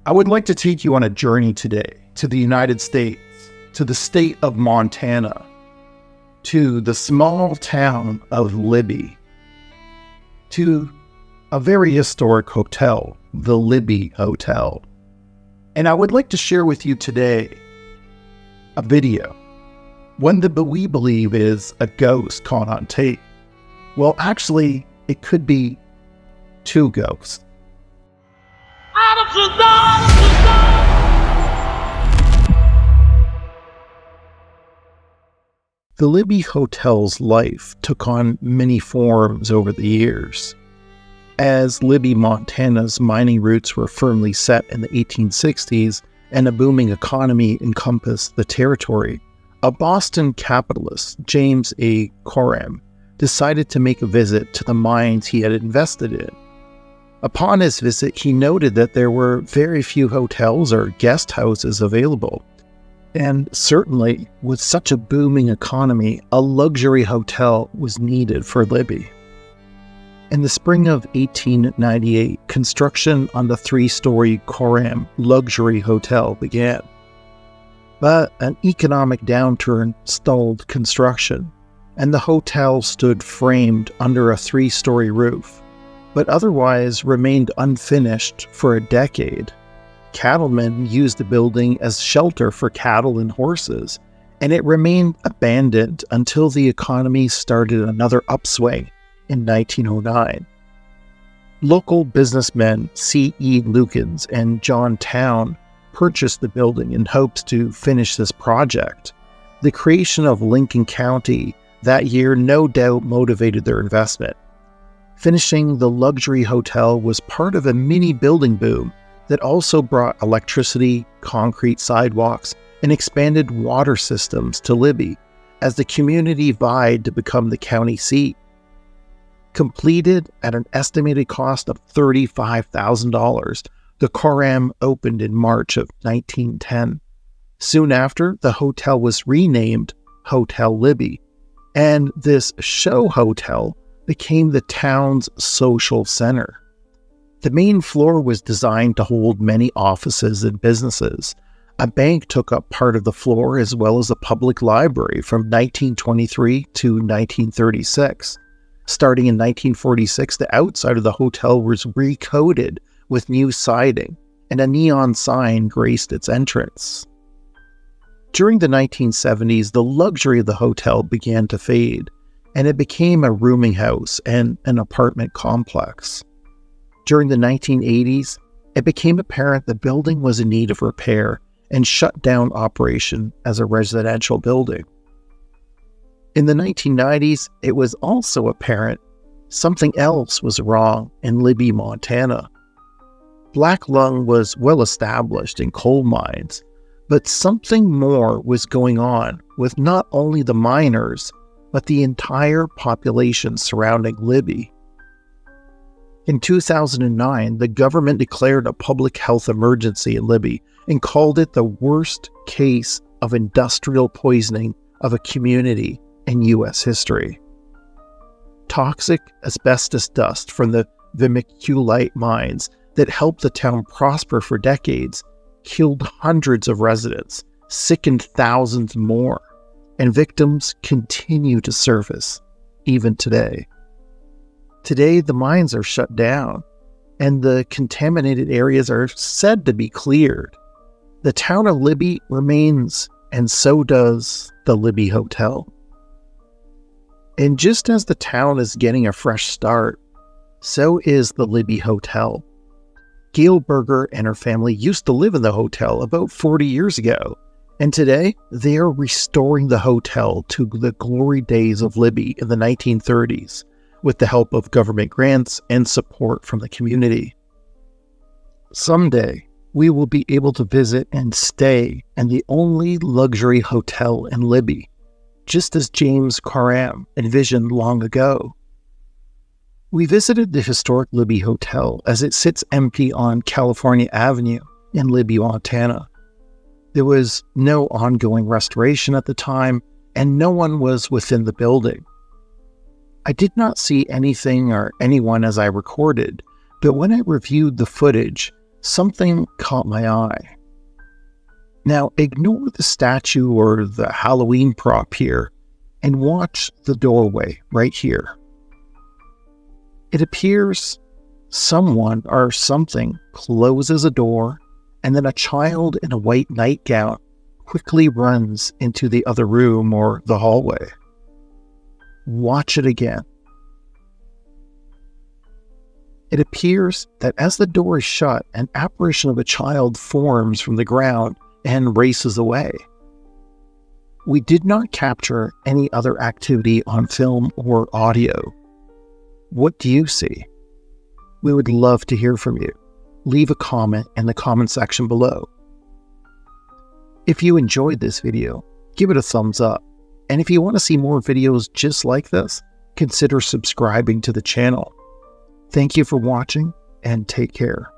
I would like to take you on a journey today to the United States, to the state of Montana, to the small town of Libby, to a very historic hotel, the Libby Hotel. And I would like to share with you today a video, one that we believe is a ghost caught on tape. Well, actually, it could be two ghosts. The Libby Hotel's life took on many forms over the years. As Libby Montana's mining roots were firmly set in the 1860s and a booming economy encompassed the territory, a Boston capitalist, James A. Coram, decided to make a visit to the mines he had invested in. Upon his visit, he noted that there were very few hotels or guest houses available. And certainly, with such a booming economy, a luxury hotel was needed for Libby. In the spring of 1898, construction on the three-story Coram luxury hotel began. But an economic downturn stalled construction, and the hotel stood framed under a three-story roof, but otherwise remained unfinished for a decade. Cattlemen used the building as shelter for cattle and horses, and it remained abandoned until the economy started another upswing in 1909. Local businessmen C.E. Lukens and John Town purchased the building in hopes to finish this project. The creation of Lincoln County that year no doubt motivated their investment. Finishing the luxury hotel was part of a mini building boom that also brought electricity, concrete sidewalks, and expanded water systems to Libby as the community vied to become the county seat. Completed at an estimated cost of $35,000, the Coram opened in March of 1910. Soon after, the hotel was renamed Hotel Libby, and this show hotel became the town's social center. The main floor was designed to hold many offices and businesses. A bank took up part of the floor as well as a public library from 1923 to 1936. Starting in 1946, the outside of the hotel was recoated with new siding, and a neon sign graced its entrance. During the 1970s, the luxury of the hotel began to fade, and it became a rooming house and an apartment complex. During the 1980s, it became apparent the building was in need of repair and shut down operation as a residential building. In the 1990s, it was also apparent something else was wrong in Libby, Montana. Black lung was well established in coal mines, but something more was going on with not only the miners, but the entire population surrounding Libby. In 2009, the government declared a public health emergency in Libby and called it the worst case of industrial poisoning of a community in U.S. history. Toxic asbestos dust from the vermiculite mines that helped the town prosper for decades killed hundreds of residents, sickened thousands more, and victims continue to surface even today. Today, the mines are shut down, and the contaminated areas are said to be cleared. The town of Libby remains, and so does the Libby Hotel. And just as the town is getting a fresh start, so is the Libby Hotel. Gail Berger and her family used to live in the hotel about 40 years ago, and today they are restoring the hotel to the glory days of Libby in the 1930s with the help of government grants and support from the community. Someday, we will be able to visit and stay in the only luxury hotel in Libby, just as James Coram envisioned long ago. We visited the historic Libby Hotel as it sits empty on California Avenue in Libby, Montana. There was no ongoing restoration at the time, and no one was within the building. I did not see anything or anyone as I recorded, but when I reviewed the footage, something caught my eye. Now, ignore the statue or the Halloween prop here and watch the doorway right here. It appears someone or something closes a door, and then a child in a white nightgown quickly runs into the other room or the hallway. Watch it again. It appears that as the door is shut, an apparition of a child forms from the ground and races away. We did not capture any other activity on film or audio. What do you see? We would love to hear from you. Leave a comment in the comment section below. If you enjoyed this video, give it a thumbs up. And if you want to see more videos just like this, consider subscribing to the channel. Thank you for watching, and take care.